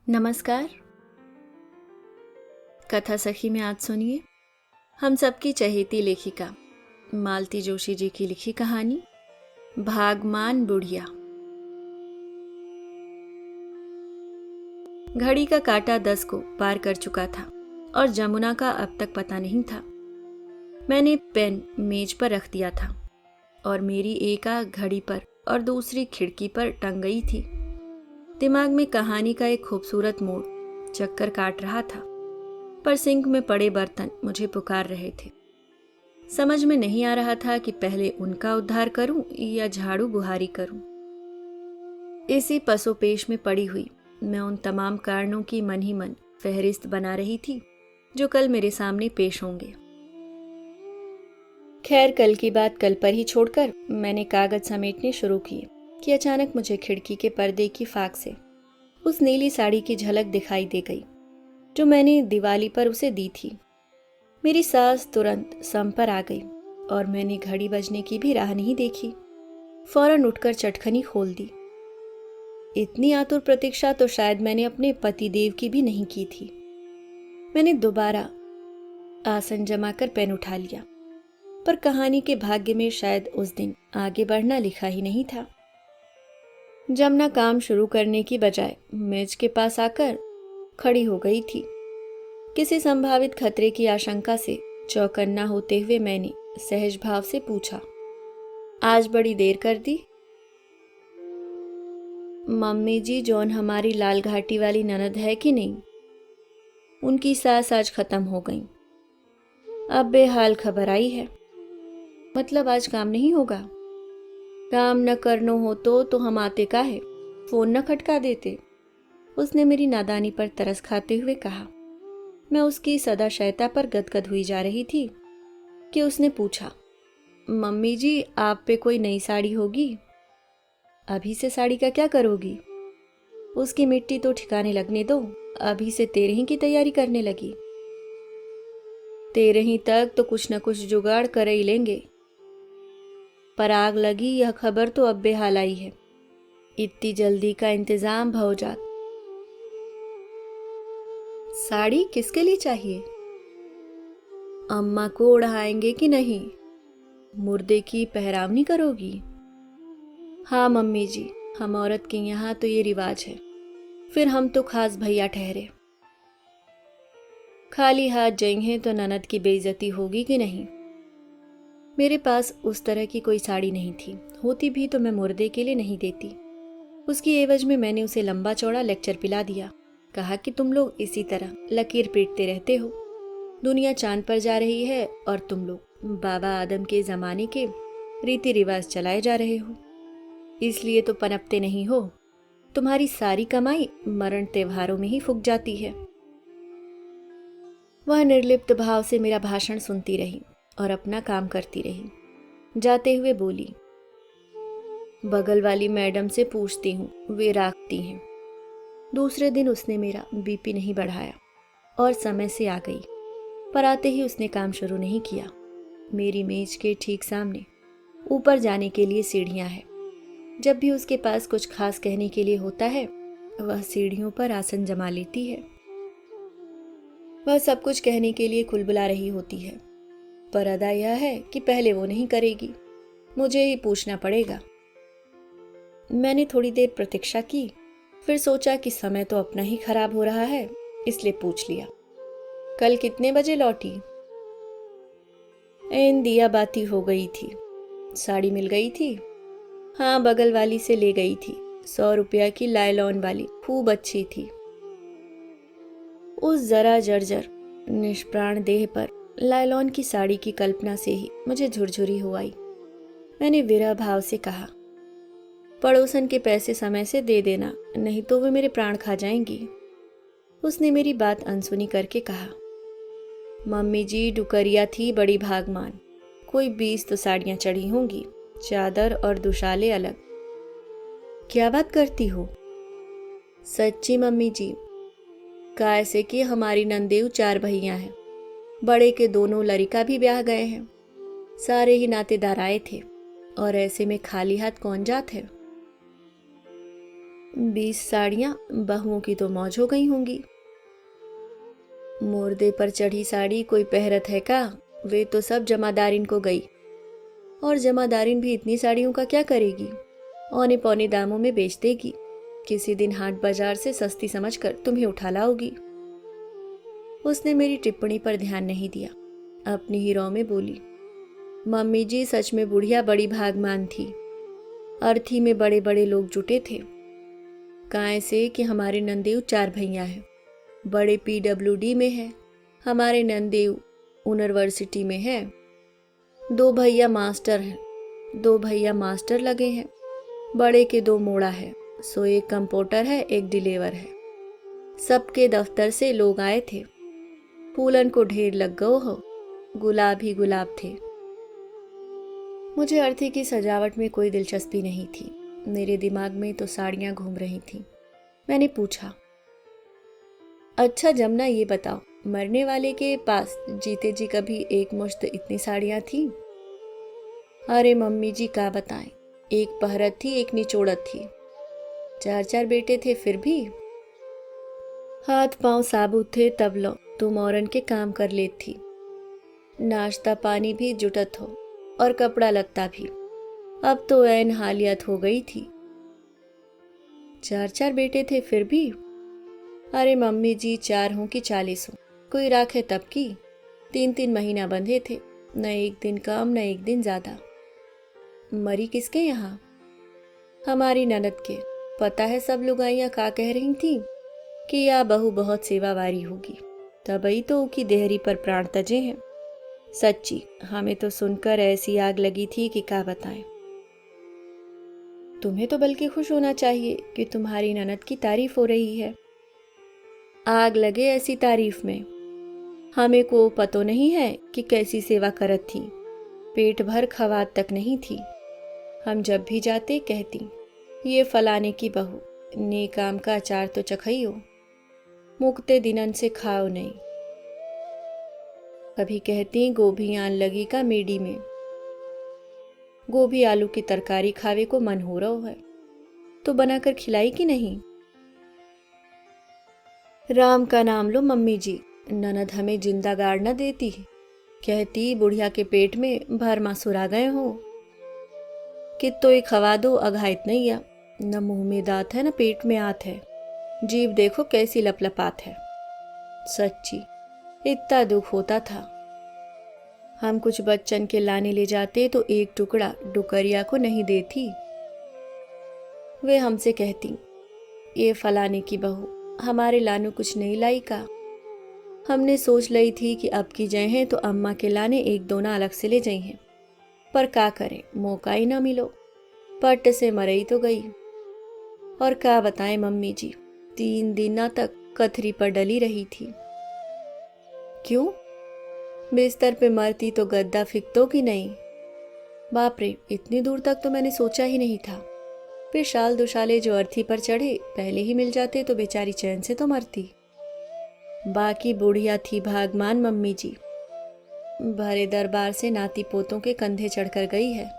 नमस्कार। कथा सखी में आज सुनिए हम सबकी चहेती लेखिका मालती जोशी जी की लिखी कहानी भागमान बुढ़िया। घड़ी का काटा 10 को पार कर चुका था और जमुना का अब तक पता नहीं था। मैंने पेन मेज पर रख दिया था और मेरी एक आंख घड़ी पर और दूसरी खिड़की पर टंग गई थी। दिमाग में कहानी का एक खूबसूरत मोड़ चक्कर काट रहा था, पर सिंक में पड़े बर्तन मुझे पुकार रहे थे। समझ में नहीं आ रहा था कि पहले उनका उद्धार करूं या झाड़ू बुहारी करूं। इसी पसोपेश में पड़ी हुई मैं उन तमाम कारणों की मन ही मन फहरिस्त बना रही थी जो कल मेरे सामने पेश होंगे। खैर, कल की बात कल पर ही छोड़कर मैंने कागज समेटने शुरू किए कि अचानक मुझे खिड़की के पर्दे की फाक से उस नीली साड़ी की झलक दिखाई दे गई जो मैंने दिवाली पर उसे दी थी। मेरी सांस तुरंत सम पर आ गई और मैंने घड़ी बजने की भी राह नहीं देखी, फौरन उठकर चटखनी खोल दी। इतनी आतुर प्रतीक्षा तो शायद मैंने अपने पतिदेव की भी नहीं की थी। मैंने दोबारा आसन जमाकर पेन उठा लिया, पर कहानी के भाग्य में शायद उस दिन आगे बढ़ना लिखा ही नहीं था। जमुना काम शुरू करने की बजाय मेज के पास आकर खड़ी हो गई थी। किसी संभावित खतरे की आशंका से चौकन्ना होते हुए मैंने सहज भाव से पूछा, आज बड़ी देर कर दी? मम्मी जी, जौन हमारी लाल घाटी वाली ननद है कि नहीं, उनकी सास आज खत्म हो गई। अब बेहाल खबर आई है। मतलब आज काम नहीं होगा? काम न करनो हो तो हम आते काहे, फोन न खटका देते। उसने मेरी नादानी पर तरस खाते हुए कहा। मैं उसकी सदा शयता पर गदगद हुई जा रही थी कि उसने पूछा, मम्मी जी, आप पे कोई नई साड़ी होगी? अभी से साड़ी का क्या करोगी? उसकी मिट्टी तो ठिकाने लगने दो, अभी से तेरही की तैयारी करने लगी। तेरही तक तो कुछ न कुछ जुगाड़ कर ही लेंगे, पर आग लगी यह खबर तो अब बेहाल आई है। इतनी जल्दी का इंतजाम हो जात। साड़ी किसके लिए चाहिए? अम्मा को ओढ़ाएंगे कि नहीं? मुर्दे की पहरावनी करोगी? हाँ मम्मी जी, हम औरत के यहाँ तो ये रिवाज है। फिर हम तो खास भैया ठहरे। खाली हाथ जाएंगे तो ननद की बेइज्जती होगी कि नहीं? मेरे पास उस तरह की कोई साड़ी नहीं थी, होती भी तो मैं मुर्दे के लिए नहीं देती। उसकी एवज में मैंने उसे लंबा चौड़ा लेक्चर पिला दिया। कहा कि तुम लोग इसी तरह लकीर पीटते रहते हो। दुनिया चांद पर जा रही है और तुम लोग बाबा आदम के जमाने के रीति रिवाज चलाए जा रहे हो, इसलिए तो पनपते नहीं हो। तुम्हारी सारी कमाई मरण त्योहारों में ही फूक जाती है। वह निर्लिप्त भाव से मेरा भाषण सुनती रही और अपना काम करती रही। जाते हुए बोली, बगल वाली मैडम से पूछती हूँ, वे राखती हैं। दूसरे दिन उसने मेरा बीपी नहीं बढ़ाया और समय से आ गई, पर आते ही उसने काम शुरू नहीं किया। मेरी मेज के ठीक सामने ऊपर जाने के लिए सीढ़ियाँ हैं। जब भी उसके पास कुछ खास कहने के लिए होता है, वह सीढ़ियों पर आसन जमा लेती है। वह सब कुछ कहने के लिए कुलबुला रही होती है, पर अदा यह है कि पहले वो नहीं करेगी, मुझे ही पूछना पड़ेगा। मैंने थोड़ी देर प्रतीक्षा की, फिर सोचा कि समय तो अपना ही खराब हो रहा है, इसलिए पूछ लिया, कल कितने बजे लौटी? एन दिया बाती हो गई थी। साड़ी मिल गई थी? हाँ, बगल वाली से ले गई थी। 100 रुपया की लाइलॉन वाली, खूब अच्छी थी। उस जरा जर्जर निष्प्राण देह पर लाइलॉन की साड़ी की कल्पना से ही मुझे झुरझुरी हो आई। मैंने विरह भाव से कहा, पड़ोसन के पैसे समय से दे देना, नहीं तो वे मेरे प्राण खा जाएंगी। उसने मेरी बात अनसुनी करके कहा, मम्मी जी, डुकरिया थी बड़ी भागमान, कोई 20 तो साड़ियां चढ़ी होंगी, चादर और दुशाले अलग। क्या बात करती हो? सच्ची मम्मी जी, कैसे कि हमारी नंदेव 4 भैया हैं। बड़े के दोनों लड़का भी ब्याह गए हैं। सारे ही नातेदार आए थे और ऐसे में खाली हाथ कौन जात है। 20 साड़ियाँ, बहुओं की तो मौज हो गई होंगी। मुर्दे पर चढ़ी साड़ी कोई पहरत है का? वे तो सब जमादारिन को गई। और जमादारिन भी इतनी साड़ियों का क्या करेगी? औने पौने दामों में बेच देगी। किसी दिन हाट बाजार से सस्ती समझकर तुम्हें उठा लाओगी। उसने मेरी टिप्पणी पर ध्यान नहीं दिया। अपनी ही रौ में बोली, मम्मी जी सच में बुढ़िया बड़ी भागमान थी। अर्थी में बड़े बड़े लोग जुटे थे। काहे से कि हमारे नंदेव 4 भैया हैं। बड़े PWD में है, हमारे नंदेव यूनिवर्सिटी में है। 2 भैया मास्टर हैं, 2 भैया मास्टर लगे हैं। बड़े के 2 मोड़ा है, सो एक कंपाउंडर है, एक डिलीवर है। सबके दफ्तर से लोग आए थे। फूलन को ढेर लग गओ हो, गुलाब ही गुलाब थे। मुझे अर्थी की सजावट में कोई दिलचस्पी नहीं थी। मेरे दिमाग में तो साड़ियां घूम रही थीं। मैंने पूछा, अच्छा जमुना ये बताओ, मरने वाले के पास जीते जी कभी एक मुश्त इतनी साड़ियां थी? अरे मम्मी जी क्या बताएं, एक पहरत थी, एक निचोड़त थी। 4 बेटे थे फिर भी। हाथ पांव साबुत थे तब लो तुम औरन के काम कर लेत थी। नाश्ता पानी भी जुटत हो और कपड़ा लत्ता भी। अब तो ऐन हालियत हो गई थी। 4 बेटे थे फिर भी। अरे मम्मी जी 4 हों कि 40 हों, कोई राखे तब की। 3 महीना बंधे थे, न एक दिन कम न एक दिन ज्यादा। मरी किसके यहाँ? हमारी ननद के। पता है सब लुगाइयाँ का कह रही थी कि या बहू बहुत सेवावारी होगी, तबई तो की देहरी पर प्राण तजे हैं। सच्ची हमें तो सुनकर ऐसी आग लगी थी कि क्या बताएं। तुम्हें तो बल्कि खुश होना चाहिए कि तुम्हारी ननद की तारीफ हो रही है। आग लगे ऐसी तारीफ में। हमें को पतो नहीं है कि कैसी सेवा करत थी। पेट भर खवात तक नहीं थी। हम जब भी जाते कहती, ये फलाने की बहू, नेक आम का अचार तो चखइयो, मुकते दिनन से खाओ नहीं। कभी कहती गोभी आन लगी का मेडी में। गोभी आलू की तरकारी खावे को मन हो रहा है तो बनाकर खिलाई कि नहीं? राम का नाम लो मम्मी जी, ननद हमें जिंदा गाड़ न देती। कहती बुढ़िया के पेट में भर मासुर आ गए हो। कित्तो ही खवा दो अघायत नहीं या। न मुंह में दांत है न पेट में आत है। जीभ देखो कैसी लपलपात है। सच्ची इतना दुख होता था। हम कुछ बच्चन के लाने ले जाते तो एक टुकड़ा डुकरिया को नहीं देती। वे हमसे कहती, ये फलाने की बहू हमारे लानू कुछ नहीं लाई का। हमने सोच ली थी कि अब की जय हैं तो अम्मा के लाने एक दोना अलग से ले जाई हैं, पर का करें मौका ही ना मिलो। पट से मरई तो गई। और क्या बताएं मम्मी जी, 3 दिना तक कथरी पर डली रही थी। क्यों? बिस्तर पे मरती तो गद्दा फिकतो कि नहीं। बाप रे, इतनी दूर तक तो मैंने सोचा ही नहीं था। फिर शाल दुशाले जो अर्थी पर चढ़े पहले ही मिल जाते तो बेचारी चैन से तो मरती। बाकी बुढ़िया थी भागमान मम्मी जी। भरे दरबार से नाती पोतों के कंधे चढ़कर गई है।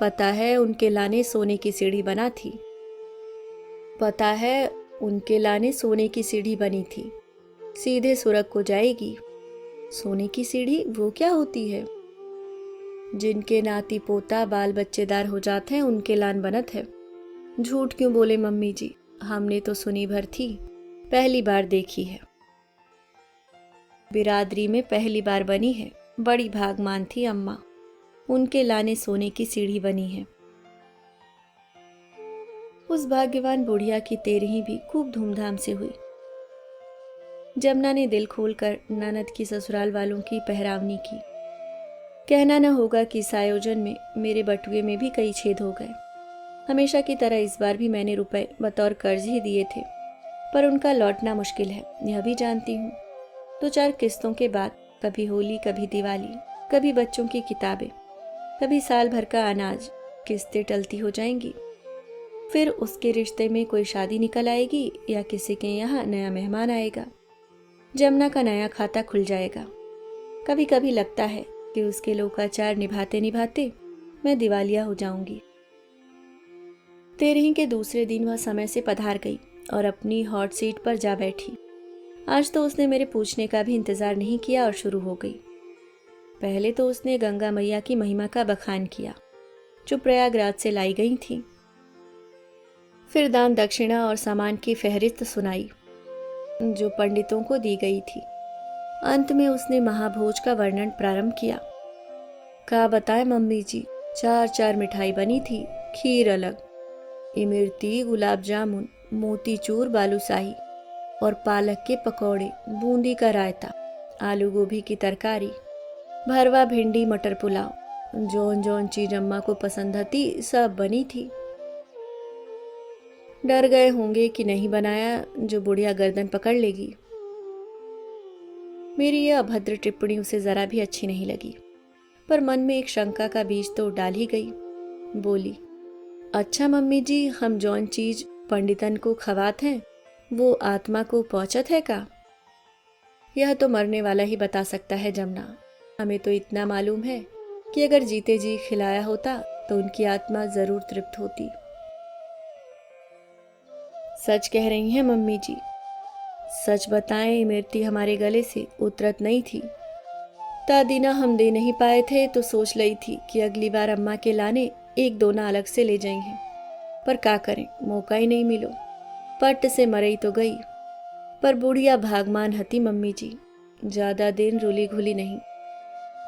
पता है उनके लाने सोने की सीढ़ी बना थी। पता है उनके लाने सोने की सीढ़ी बनी थी। सीधे सुरग को जाएगी। सोने की सीढ़ी वो क्या होती है? जिनके नाती पोता बाल बच्चेदार हो जाते हैं उनके लान बनत है। झूठ क्यों बोले मम्मी जी, हमने तो सुनी भर थी, पहली बार देखी है। बिरादरी में पहली बार बनी है। बड़ी भागमान थी अम्मा, उनके लाने सोने की सीढ़ी बनी है। उस भाग्यवान बुढ़िया की 13वीं भी खूब धूमधाम से हुई। जमुना ने दिल खोलकर ननद की ससुराल वालों की पहरावनी की। कहना न होगा कि इस आयोजन में मेरे बटुए में भी कई छेद हो गए। हमेशा की तरह इस बार भी मैंने रुपए बतौर कर्ज ही दिए थे, पर उनका लौटना मुश्किल है, यह भी जानती हूँ। 2-4 किस्तों के बाद कभी होली, कभी दिवाली, कभी बच्चों की किताबें, कभी साल भर का अनाज, किस्तें टलती हो जाएंगी। फिर उसके रिश्ते में कोई शादी निकल आएगी या किसी के यहाँ नया मेहमान आएगा। जमुना का नया खाता खुल जाएगा। कभी कभी लगता है कि उसके लोकाचार निभाते निभाते मैं दिवालिया हो जाऊंगी। 13 के दूसरे दिन वह समय से पधार गई और अपनी हॉट सीट पर जा बैठी। आज तो उसने मेरे पूछने का भी इंतजार नहीं किया और शुरू हो गई। पहले तो उसने गंगा मैया की महिमा का बखान किया जो प्रयागराज से लाई गई थी। फिर दान दक्षिणा और सामान की फहरिस्त सुनाई जो पंडितों को दी गई थी। अंत में उसने महाभोज का वर्णन प्रारंभ किया। क्या बताएं मम्मी जी, 4 मिठाई बनी थी, खीर अलग, इमरती, गुलाब जामुन, मोतीचूर, बालूशाही और पालक के पकौड़े, बूंदी का रायता, आलू गोभी की तरकारी, भरवा, भिंडी, मटर पुलाव, जौन जौन चीज अम्मा को पसंद थी सब बनी थी। डर गए होंगे कि नहीं बनाया जो बुढ़िया गर्दन पकड़ लेगी। मेरी यह अभद्र टिप्पणी उसे जरा भी अच्छी नहीं लगी, पर मन में एक शंका का बीज तो डाल ही गई। बोली, अच्छा मम्मी जी, हम जौन चीज पंडितन को खवात हैं वो आत्मा को पहुंचत है का? यह तो मरने वाला ही बता सकता है जमुना। हमें तो इतना मालूम है कि अगर जीते जी खिलाया होता तो उनकी आत्मा जरूर तृप्त होती। सच कह रही हैं मम्मी जी। सच बताएं, इमरती हमारे गले से उतरत नहीं थी। तादीना हम दे नहीं पाए थे तो सोच ली थी कि अगली बार अम्मा के लाने एक दोना अलग से ले जाएंगे, पर क्या करें, मौका ही नहीं मिलो। पट से मरई तो गई, पर बुढ़िया भागमान हती मम्मी जी, ज्यादा दिन रुली घुली नहीं,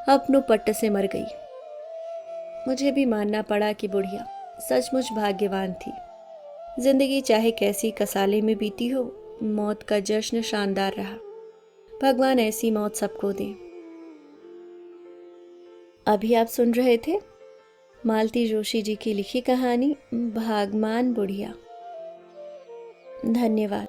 अपनों पट्ट से मर गई। मुझे भी मानना पड़ा कि बुढ़िया सचमुच भाग्यवान थी। जिंदगी चाहे कैसी कसाले में बीती हो, मौत का जश्न शानदार रहा। भगवान ऐसी मौत सबको दे। अभी आप सुन रहे थे मालती जोशी जी की लिखी कहानी भागमान बुढ़िया। धन्यवाद।